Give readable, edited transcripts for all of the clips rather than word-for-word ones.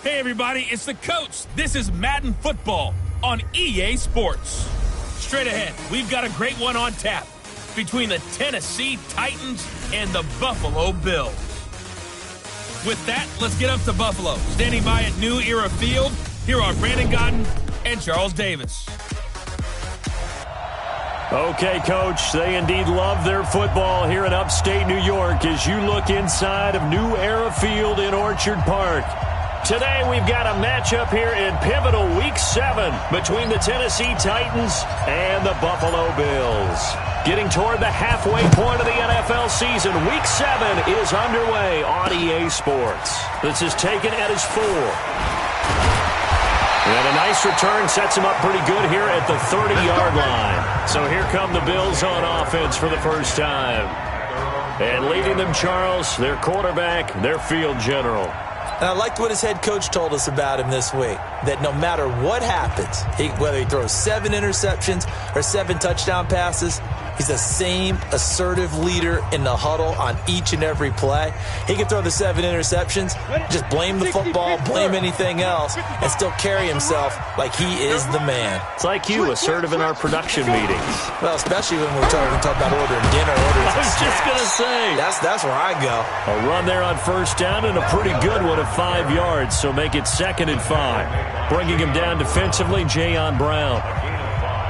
Hey everybody, it's the coach. This is Madden Football on EA Sports. Straight ahead, we've got a great one on tap between the Tennessee Titans and the Buffalo Bills. With that, let's get up to Buffalo. Standing by at New Era Field, here are Brandon Godden and Charles Davis. Okay, Coach, they indeed love their football here in upstate New York as you look inside of New Era Field in Orchard Park. Today we've got a matchup here in pivotal Week 7 between the Tennessee Titans and the Buffalo Bills. Getting toward the halfway point of the NFL season, Week 7 is underway on EA Sports. This is taken at his 4. And a nice return sets him up pretty good here at the 30-yard line. So here come the Bills on offense for the first time. And leading them, Charles, their quarterback, their field general. And I liked what his head coach told us about him this week, that no matter what happens, whether he throws 7 interceptions or 7 touchdown passes, he's the same assertive leader in the huddle on each and every play. He can throw the 7 interceptions, just blame the football, blame anything else, and still carry himself like he is the man. It's like you, assertive in our production meetings. Well, especially when we're talking about ordering dinner, ordering I was just going to say. That's where I go. A run there on first down and a pretty good one of 5 yards, so make it 2nd and 5. Bringing him down defensively, Jayon Brown.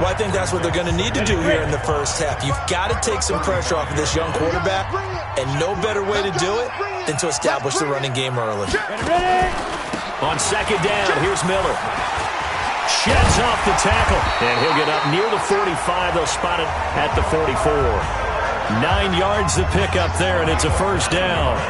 Well, I think that's what they're going to need to do here in the first half. You've got to take some pressure off of this young quarterback, and no better way to do it than to establish the running game early. On 2nd down, here's Miller. Sheds off the tackle, and he'll get up near the 45. They'll spot it at the 44. 9 yards to pick up there, and it's a first down.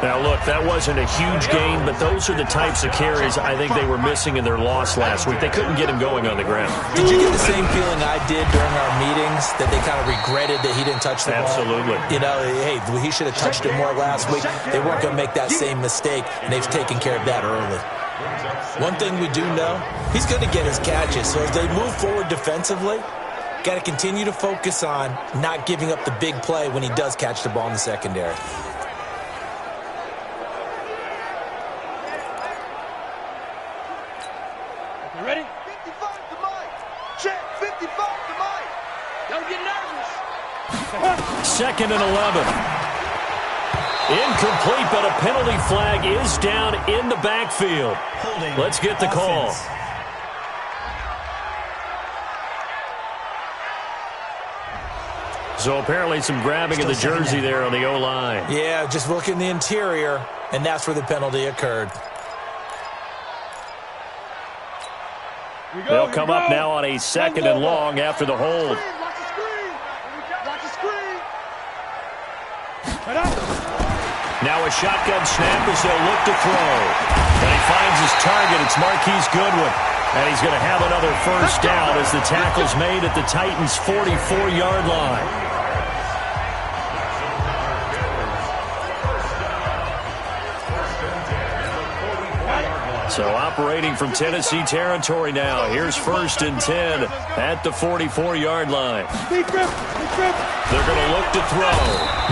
Now, look, that wasn't a huge gain, but those are the types of carries I think they were missing in their loss last week. They couldn't get him going on the ground. Did you get the same feeling I did during our meetings, that they kind of regretted that he didn't touch the ball? Absolutely. You know, hey, he should have touched it more last week. They weren't going to make that same mistake, and they've taken care of that early. One thing we do know, he's going to get his catches. So as they move forward defensively, got to continue to focus on not giving up the big play when he does catch the ball in the secondary. Ready? 55 to Mike. Check. 55 to Mike. Don't get nervous. 2nd and 11. Incomplete, but a penalty flag is down in the backfield. Let's get the call. So apparently some grabbing of the jersey there on the O-line. Yeah, just look in the interior, and that's where the penalty occurred. They'll come up now on a 2nd and long after the hold. Watch the screen. Now a shotgun snap as they'll look to throw. And he finds his target. It's Marquise Goodwin. And he's going to have another first down as the tackle's made at the Titans' 44-yard line. So operating from Tennessee territory now. Here's 1st and 10 at the 44-yard line. They're going to look to throw.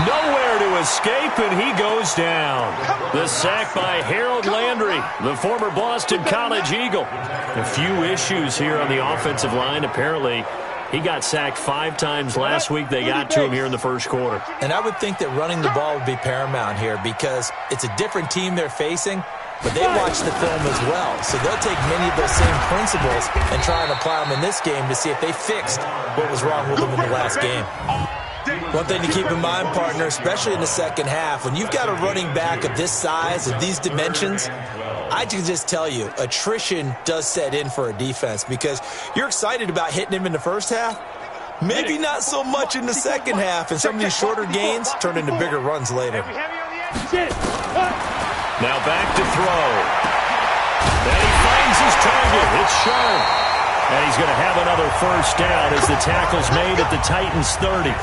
Nowhere to escape, and he goes down. The sack by Harold Landry, the former Boston College Eagle. A few issues here on the offensive line. Apparently, he got sacked 5 times last week. They got to him here in the first quarter. And I would think that running the ball would be paramount here because it's a different team they're facing. But they watch the film as well, so they'll take many of those same principles and try and apply them in this game to see if they fixed what was wrong with them in the last game. One thing to keep in mind, partner, especially in the second half, when you've got a running back of this size, of these dimensions, I can just tell you, attrition does set in for a defense because you're excited about hitting him in the first half. Maybe not so much in the second half, and some of these shorter gains turn into bigger runs later. Now back to throw. Then he finds his target. It's Sharp. And he's going to have another first down as the tackle's made at the Titans' 30.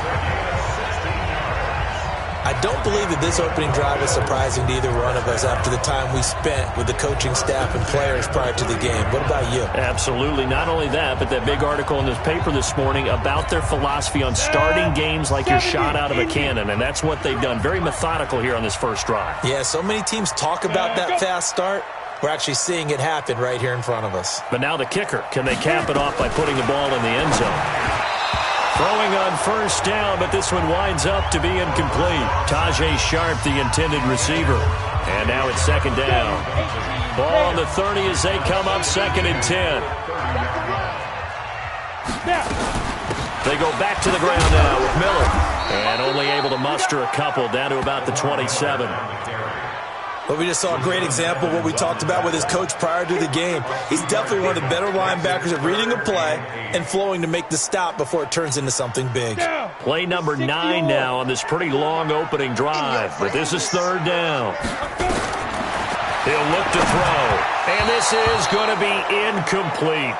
I don't believe that this opening drive is surprising to either one of us after the time we spent with the coaching staff and players prior to the game. What about you? Absolutely. Not only that, but that big article in this paper this morning about their philosophy on starting games like you're shot out of a cannon, and that's what they've done. Very methodical here on this first drive. Yeah, so many teams talk about that fast start, We're actually seeing it happen right here in front of us. But now the kicker. Can they cap it off by putting the ball in the end zone? Throwing on first down, but this one winds up to be incomplete. Tajay Sharp, the intended receiver. And now it's second down. Ball on the 30 as they come up 2nd and 10. They go back to the ground now with Miller. And only able to muster a couple down to about the 27. But we just saw a great example of what we talked about with his coach prior to the game. He's definitely one of the better linebackers at reading a play and flowing to make the stop before it turns into something big. Play number 9 now on this pretty long opening drive. But this is 3rd down. He'll look to throw. And this is going to be incomplete.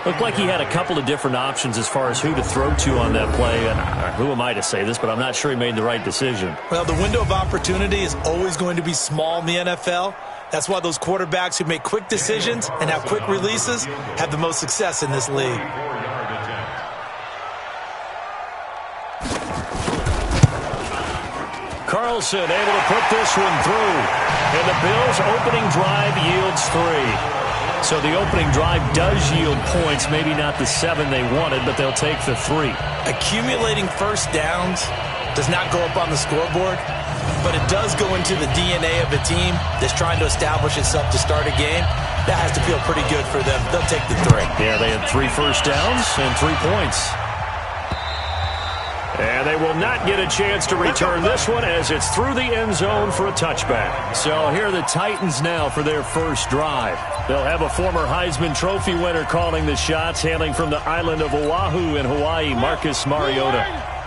Looked like he had a couple of different options as far as who to throw to on that play. And who am I to say this, but I'm not sure he made the right decision. Well, the window of opportunity is always going to be small in the NFL. That's why those quarterbacks who make quick decisions and have quick releases have the most success in this league. Carlson able to put this one through. And the Bills' opening drive yields 3. So the opening drive does yield points, maybe not the 7 they wanted, but they'll take the 3. Accumulating first downs does not go up on the scoreboard, but it does go into the DNA of a team that's trying to establish itself to start a game. That has to feel pretty good for them. They'll take the 3. Yeah, they had 3 first downs and 3 points. And they will not get a chance to return this one as it's through the end zone for a touchback. So here are the Titans now for their first drive. They'll have a former Heisman Trophy winner calling the shots, hailing from the island of Oahu in Hawaii, Marcus Mariota.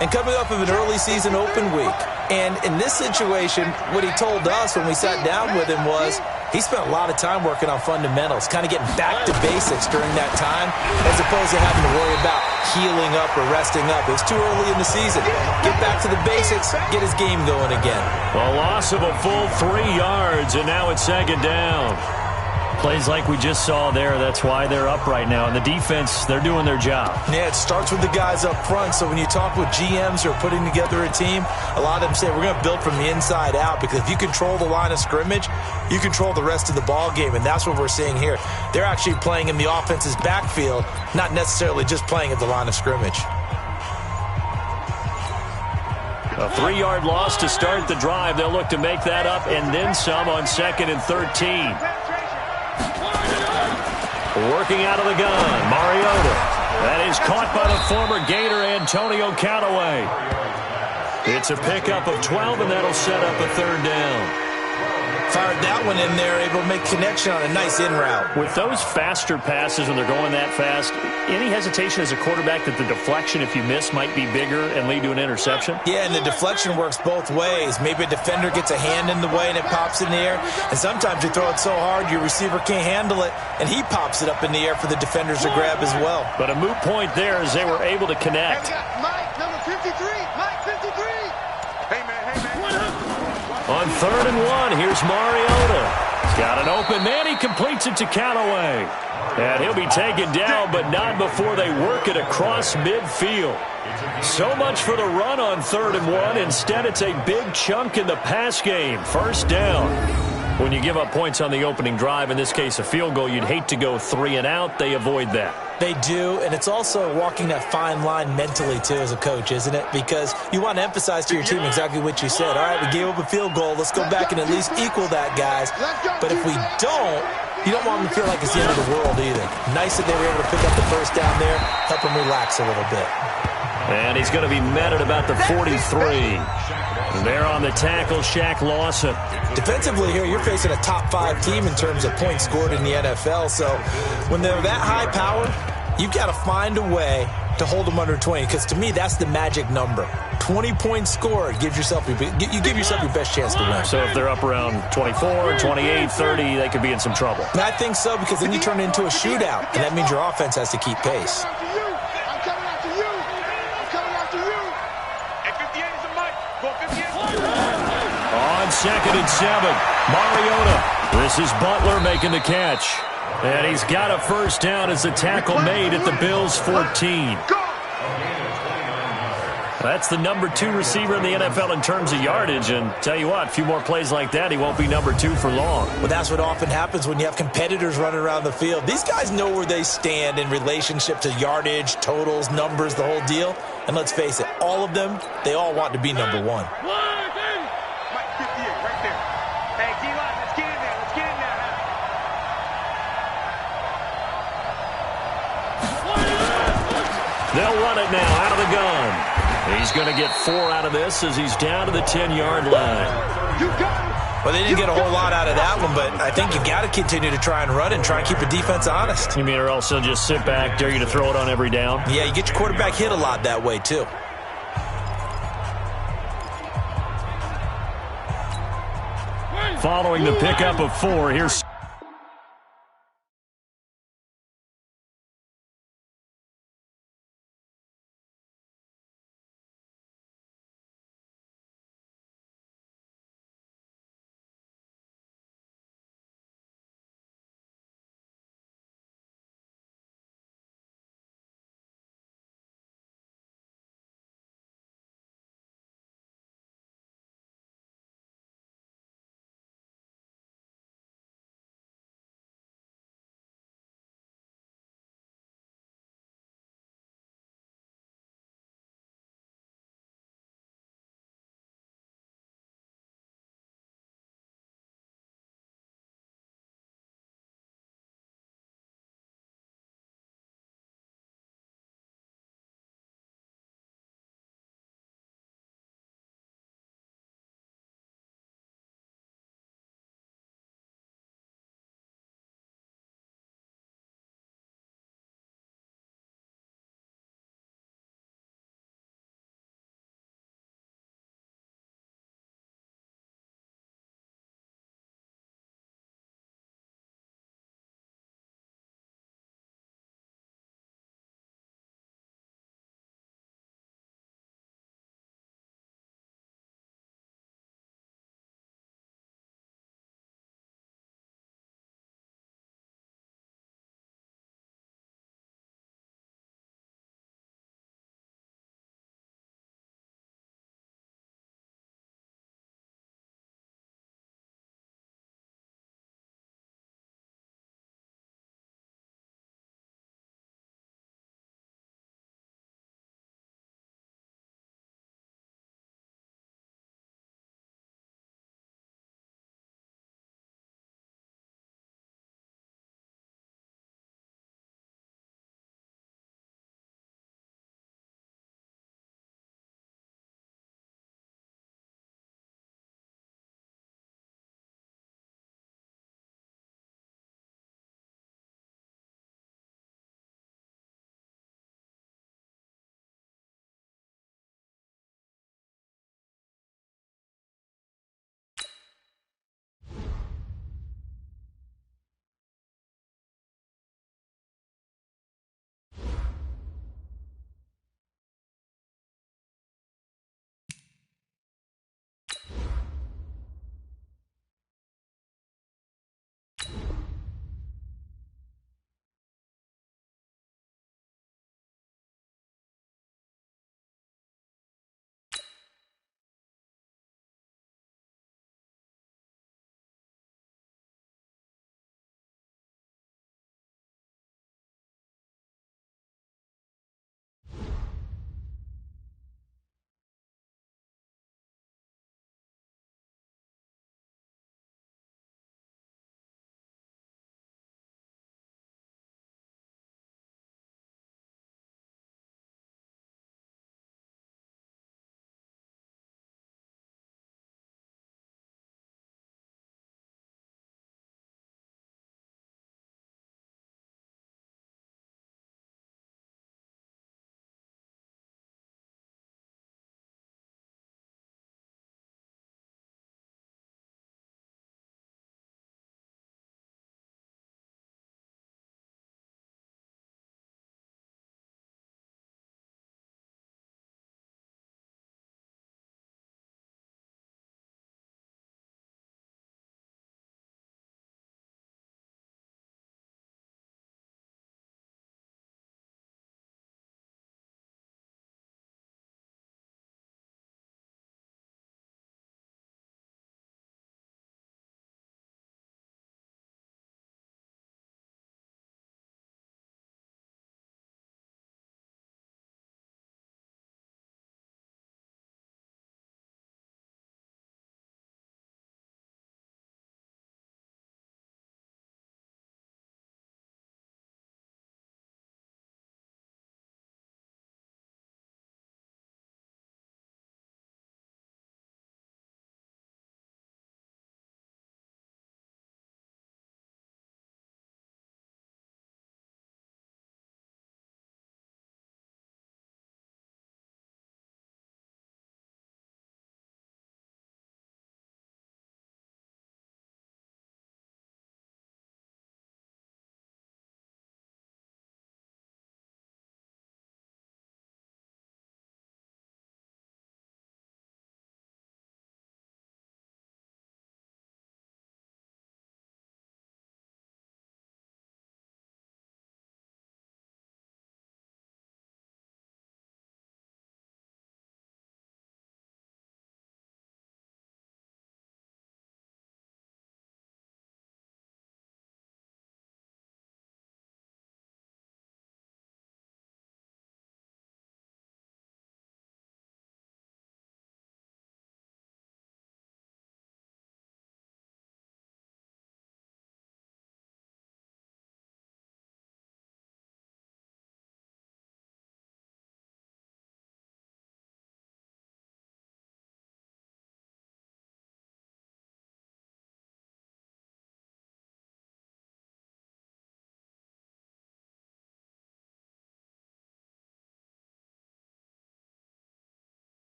And coming off of an early season open week. And in this situation, what he told us when we sat down with him was he spent a lot of time working on fundamentals, kind of getting back to basics during that time, as opposed to having to worry about healing up or resting up. It was too early in the season. Get back to the basics, get his game going again. A loss of a full 3 yards, and now it's 2nd down. Plays like we just saw there. That's why they're up right now. And the defense, they're doing their job. Yeah, it starts with the guys up front. So when you talk with GMs who are putting together a team, a lot of them say we're going to build from the inside out, because if you control the line of scrimmage, you control the rest of the ball game. And that's what we're seeing here. They're actually playing in the offense's backfield, not necessarily just playing at the line of scrimmage. A 3-yard loss to start the drive. They'll look to make that up and then some on 2nd and 13. Working out of the gun, Mariota. That is caught by the former Gator, Antonio Callaway. It's a pickup of 12, and that'll set up a 3rd down. Fired that one in there, able to make connection on a nice in route. With those faster passes, when they're going that fast, any hesitation as a quarterback that the deflection, if you miss, might be bigger and lead to an interception? Yeah, and the deflection works both ways. Maybe a defender gets a hand in the way and it pops in the air. And sometimes you throw it so hard your receiver can't handle it, and he pops it up in the air for the defenders to grab as well. But a moot point there as they were able to connect. Mike, number 53. Mike, 53. Hey, man. On 3rd and 1, here's Mariota. He's got an open man. He completes it to Callaway. And he'll be taken down, but not before they work it across midfield. So much for the run on 3rd and 1. Instead, it's a big chunk in the pass game. 1st down. When you give up points on the opening drive, in this case a field goal, you'd hate to go 3 and out. They avoid that. They do, and it's also walking that fine line mentally, too, as a coach, isn't it? Because you want to emphasize to your team exactly what you said. All right, we gave up a field goal. Let's go back and at least equal that, guys. But if we don't, you don't want them to feel like it's the end of the world either. Nice that they were able to pick up the 1st down there, help them relax a little bit. And he's going to be met at about the 43. There on the tackle, Shaq Lawson. Defensively here, you're facing a top 5 team in terms of points scored in the NFL. So when they're that high power, you've got to find a way to hold them under 20, because to me, that's the magic number. 20 points scored gives yourself you give yourself your best chance to win. So if they're up around 24, 28, 30, they could be in some trouble. And I think so, because then you turn it into a shootout, and that means your offense has to keep pace. On 2nd and 7, Mariota. This is Butler making the catch. And he's got a 1st down as the tackle made at the Bills' 14. That's the number 2 receiver in the NFL in terms of yardage, and tell you what, a few more plays like that, he won't be number 2 for long. Well, that's what often happens when you have competitors running around the field. These guys know where they stand in relationship to yardage, totals, numbers, the whole deal. And let's face it, all of them, they all want to be number 1. Mike 58, right there. Hey, D-line, let's get in there. Let's get in there. They'll run it now out of the gun. He's going to get 4 out of this as he's down to the 10-yard line. You got it. Well, they didn't get a whole lot out of that one, but I think you got to continue to try and run and try and keep the defense honest. You mean, or else they'll just sit back, dare you to throw it on every down? Yeah, you get your quarterback hit a lot that way, too. Following the pickup of 4, here's